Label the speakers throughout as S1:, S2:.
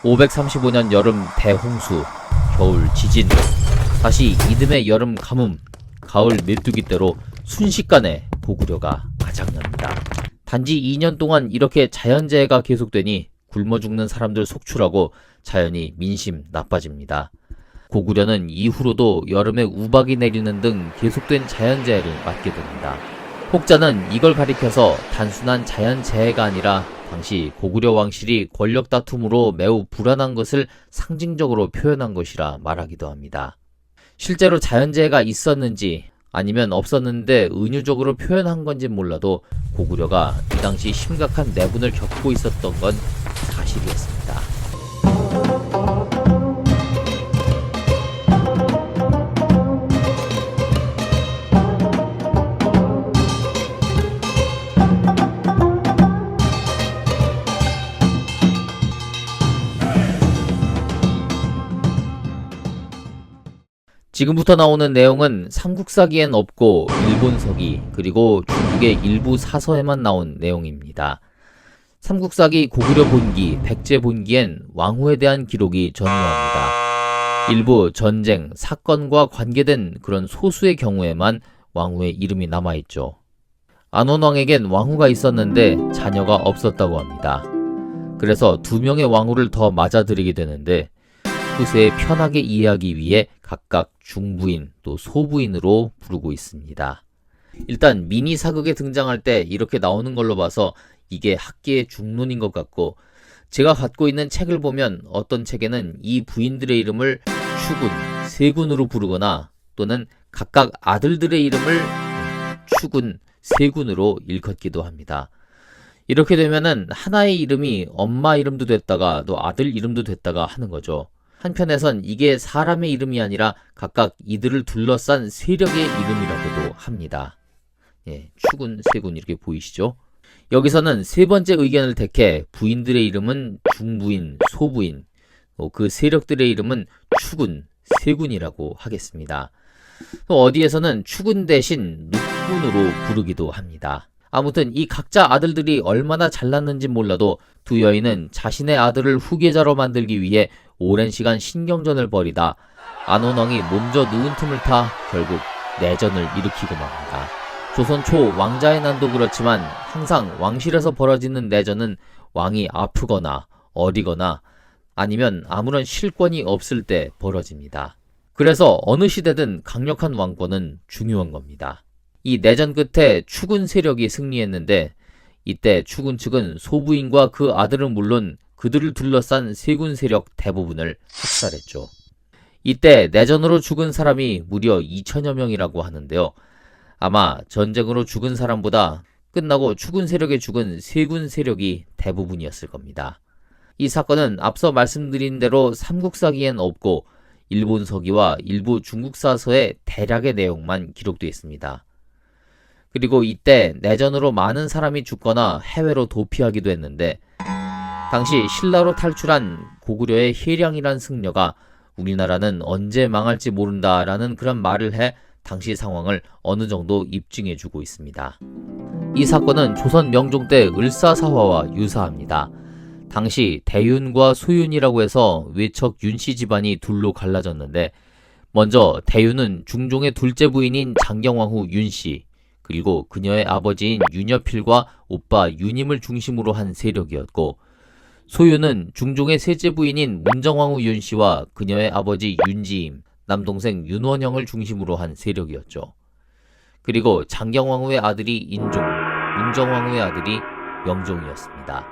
S1: 535년 여름 대홍수, 겨울 지진, 다시 이듬해 여름 가뭄, 가을 메뚜기 때로 순식간에 고구려가 가장납니다. 단지 2년 동안 이렇게 자연재해가 계속되니 굶어 죽는 사람들 속출하고 자연이 민심 나빠집니다. 고구려는 이후로도 여름에 우박이 내리는 등 계속된 자연재해를 맞게 됩니다. 혹자는 이걸 가리켜서 단순한 자연재해가 아니라 당시 고구려 왕실이 권력 다툼으로 매우 불안한 것을 상징적으로 표현한 것이라 말하기도 합니다. 실제로 자연재해가 있었는지 아니면 없었는데 은유적으로 표현한 건지 몰라도 고구려가 이 당시 심각한 내분을 겪고 있었던 건 사실이었습니다. 지금부터 나오는 내용은 삼국사기엔 없고 일본서기 그리고 중국의 일부 사서에만 나온 내용입니다. 삼국사기 고구려 본기, 백제 본기엔 왕후에 대한 기록이 전무합니다. 일부 전쟁, 사건과 관계된 그런 소수의 경우에만 왕후의 이름이 남아있죠. 안원왕에겐 왕후가 있었는데 자녀가 없었다고 합니다. 그래서 2명의 왕후를 더 맞아들이게 되는데 후세에 편하게 이해하기 위해 각각 중부인 또 소부인으로 부르고 있습니다. 일단 미니 사극에 등장할 때 이렇게 나오는 걸로 봐서 이게 학계의 중론인 것 같고, 제가 갖고 있는 책을 보면 어떤 책에는 이 부인들의 이름을 추군, 세군으로 부르거나 또는 각각 아들들의 이름을 추군, 세군으로 일컫기도 합니다. 이렇게 되면은 하나의 이름이 엄마 이름도 됐다가 또 아들 이름도 됐다가 하는 거죠. 한편에선 이게 사람의 이름이 아니라 각각 이들을 둘러싼 세력의 이름이라고도 합니다. 추군, 세군 이렇게 보이시죠? 여기서는 세 번째 의견을 택해 부인들의 이름은 중부인, 소부인, 그 세력들의 이름은 추군, 세군이라고 하겠습니다. 또 어디에서는 추군 대신 눅군으로 부르기도 합니다. 아무튼 이 각자 아들들이 얼마나 잘났는지 몰라도 두 여인은 자신의 아들을 후계자로 만들기 위해 오랜 시간 신경전을 벌이다 안원왕이 먼저 누운 틈을 타 결국 내전을 일으키고 맙니다. 조선 초 왕자의 난도 그렇지만 항상 왕실에서 벌어지는 내전은 왕이 아프거나 어리거나 아니면 아무런 실권이 없을 때 벌어집니다. 그래서 어느 시대든 강력한 왕권은 중요한 겁니다. 이 내전 끝에 추군 세력이 승리했는데 이때 추군 측은 소부인과 그 아들은 물론 그들을 둘러싼 세군 세력 대부분을 학살했죠. 이때 내전으로 죽은 사람이 무려 2천여 명이라고 하는데요. 아마 전쟁으로 죽은 사람보다 끝나고 추군 세력에 죽은 세군 세력이 대부분이었을 겁니다. 이 사건은 앞서 말씀드린 대로 삼국사기엔 없고 일본서기와 일부 중국사서의 대략의 내용만 기록되어 있습니다. 그리고 이때 내전으로 많은 사람이 죽거나 해외로 도피하기도 했는데 당시 신라로 탈출한 고구려의 해량이란 승려가 우리나라는 언제 망할지 모른다라는 그런 말을 해 당시 상황을 어느 정도 입증해주고 있습니다. 이 사건은 조선 명종 때 을사사화와 유사합니다. 당시 대윤과 소윤이라고 해서 외척 윤씨 집안이 둘로 갈라졌는데 먼저 대윤은 중종의 둘째 부인인 장경왕후 윤씨 그리고 그녀의 아버지인 윤여필과 오빠 윤임을 중심으로 한 세력이었고 소윤은 중종의 셋째 부인인 문정왕후 윤씨와 그녀의 아버지 윤지임, 남동생 윤원영을 중심으로 한 세력이었죠. 그리고 장경왕후의 아들이 인종, 문정왕후의 아들이 명종이었습니다.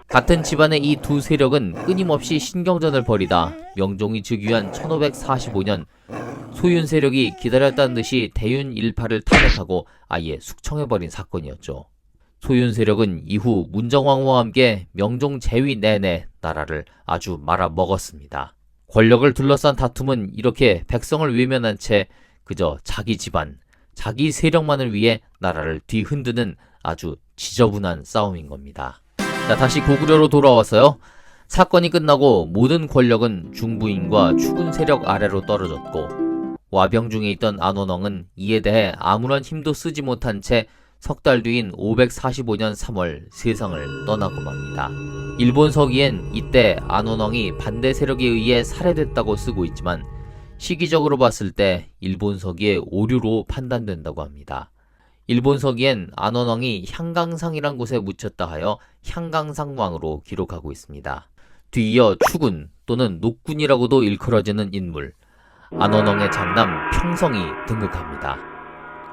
S1: 같은 집안의 이 두 세력은 끊임없이 신경전을 벌이다 명종이 즉위한 1545년 소윤 세력이 기다렸다는 듯이 대윤 일파를 탄핵하고 아예 숙청해버린 사건이었죠. 소윤 세력은 이후 문정왕후와 함께 명종 재위 내내 나라를 아주 말아먹었습니다. 권력을 둘러싼 다툼은 이렇게 백성을 외면한 채 그저 자기 집안, 자기 세력만을 위해 나라를 뒤흔드는 아주 지저분한 싸움인 겁니다. 자, 다시 고구려로 돌아와서요. 사건이 끝나고 모든 권력은 중부인과 추군 세력 아래로 떨어졌고 와병 중에 있던 안원왕은 이에 대해 아무런 힘도 쓰지 못한 채 석 달 뒤인 545년 3월 세상을 떠나고 맙니다. 일본 서기엔 이때 안원왕이 반대 세력에 의해 살해됐다고 쓰고 있지만 시기적으로 봤을 때 일본 서기의 오류로 판단된다고 합니다. 일본 서기엔 안원왕이 향강상이란 곳에 묻혔다 하여 향강상왕으로 기록하고 있습니다. 뒤이어 추군 또는 녹군이라고도 일컬어지는 인물, 안원왕의 장남 평성이 등극합니다.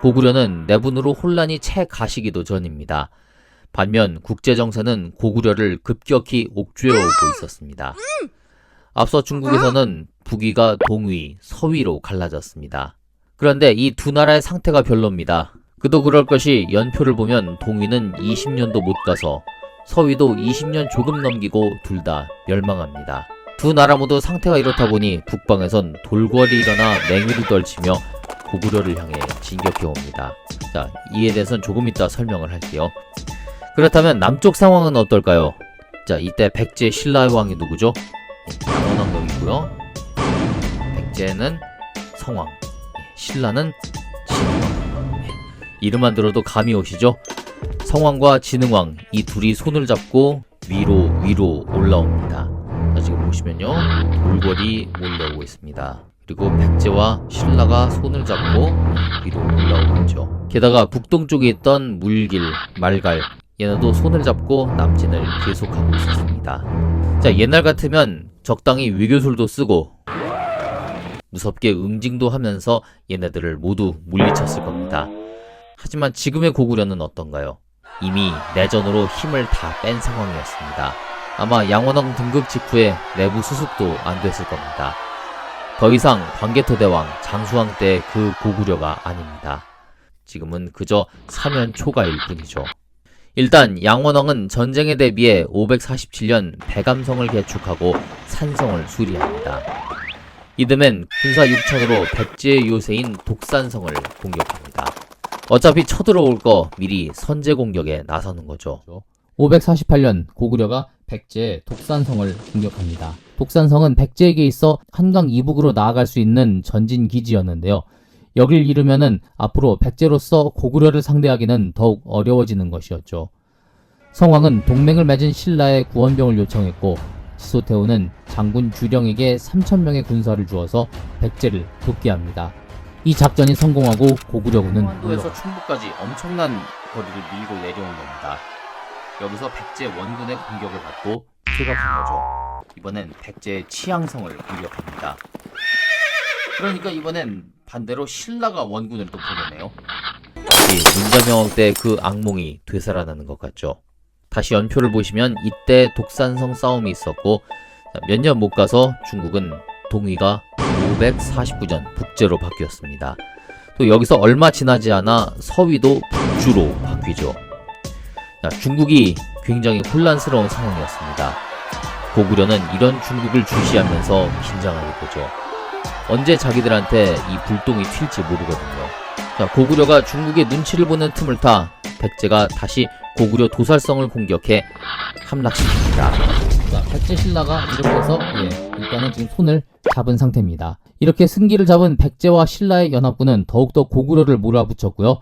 S1: 고구려는 내분으로 혼란이 채 가시기도 전입니다. 반면 국제정세는 고구려를 급격히 옥죄어오고 있었습니다. 앞서 중국에서는 북위가 동위, 서위로 갈라졌습니다. 그런데 이 두 나라의 상태가 별로입니다. 그도 그럴 것이 연표를 보면 동위는 20년도 못 가서 서위도 20년 조금 넘기고 둘 다 멸망합니다. 두 나라 모두 상태가 이렇다 보니 북방에선 돌궐이 일어나 맹위를 떨치며 고구려를 향해 진격해 옵니다. 자, 이에 대해서는 조금 이따 설명을 할게요. 그렇다면 남쪽 상황은 어떨까요? 자, 이때 백제 신라의 왕이 누구죠? 양원왕 여기고요. 백제는 성왕, 신라는 진흥왕. 이름만 들어도 감이 오시죠? 성왕과 진흥왕 이 둘이 손을 잡고 위로 올라옵니다. 자, 지금 보시면요, 돌궐이 몰려오고 있습니다. 그리고 백제와 신라가 손을 잡고 위로 올라오고 있죠. 게다가 북동쪽에 있던 물길, 말갈 얘네도 손을 잡고 남진을 계속하고 있었습니다. 자, 옛날 같으면 적당히 외교술도 쓰고 무섭게 응징도 하면서 얘네들을 모두 물리쳤을 겁니다. 하지만 지금의 고구려는 어떤가요? 이미 내전으로 힘을 다 뺀 상황이었습니다. 아마 양원왕 등극 직후에 내부 수습도 안 됐을 겁니다. 더 이상 광개토대왕, 장수왕 때 그 고구려가 아닙니다. 지금은 그저 사면 초가일 뿐이죠. 일단 양원왕은 전쟁에 대비해 547년 백암성을 개축하고 산성을 수리합니다. 이듬해는 군사 6천으로 백제의 요새인 독산성을 공격합니다. 어차피 쳐들어올 거 미리 선제 공격에 나서는 거죠. 548년 고구려가 백제의 독산성을 공격합니다. 독산성은 백제에게 있어 한강 이북으로 나아갈 수 있는 전진 기지였는데요. 여길 잃으면은 앞으로 백제로서 고구려를 상대하기는 더욱 어려워지는 것이었죠. 성왕은 동맹을 맺은 신라의 구원병을 요청했고 지소태우는 장군 주령에게 3,000명의 군사를 주어서 백제를 돕게 합니다. 이 작전이 성공하고 고구려군은 한도에서 충북까지 엄청난 거리를 밀고 내려온 겁니다. 여기서 백제 원군의 공격을 받고 퇴각한 거죠. 이번엔 백제의 치양성을 공격합니다. 그러니까 이번엔 반대로 신라가 원군을 또 보내네요. 다시 문자명왕 때 그 악몽이 되살아나는 것 같죠. 다시 연표를 보시면 이때 독산성 싸움이 있었고 몇 년 못 가서 중국은 동위가 549년 북제로 바뀌었습니다. 또 여기서 얼마 지나지 않아 서위도 북주로 바뀌죠. 중국이 굉장히 혼란스러운 상황이었습니다. 고구려는 이런 중국을 주시하면서 긴장하게 되죠. 언제 자기들한테 이 불똥이 튈지 모르거든요. 고구려가 중국의 눈치를 보는 틈을 타 백제가 다시 고구려 도살성을 공격해 함락시킵니다. 백제 신라가 이렇게 해서 일단은 지금 손을 잡은 상태입니다. 이렇게 승기를 잡은 백제와 신라의 연합군은 더욱더 고구려를 몰아붙였고요.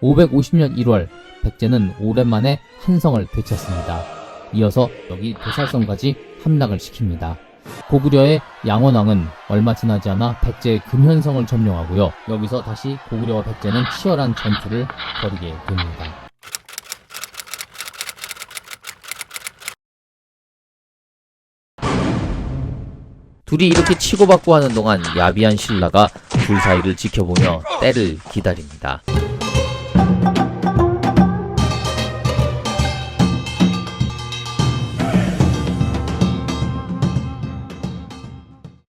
S1: 550년 1월 백제는 오랜만에 한성을 되찾습니다. 이어서 여기 도살성까지 함락을 시킵니다. 고구려의 양원왕은 얼마 지나지 않아 백제의 금현성을 점령하고요. 여기서 다시 고구려와 백제는 치열한 전투를 벌이게 됩니다. 둘이 이렇게 치고받고 하는 동안 야비한 신라가 둘 사이를 지켜보며 때를 기다립니다.